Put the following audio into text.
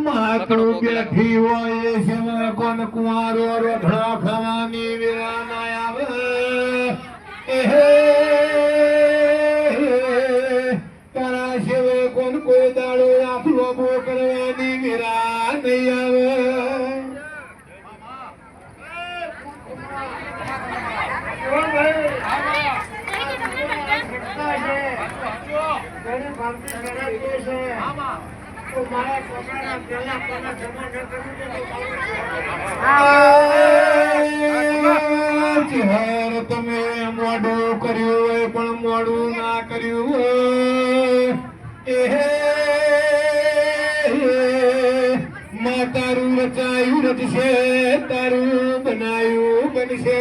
માતું બેઠી હોય છે કોણ કુંવારો રોધડા ખાવાની વેળા ના આવે તારા સેવે કોણ કોઈ દાડો આપલો બો કરવાની વેળા નહીં આવે તમે મોડું કર્યું હોય પણ મોડું ના કર્યું હોય તારું રચાયું રચશે તારું બનાયું બનશે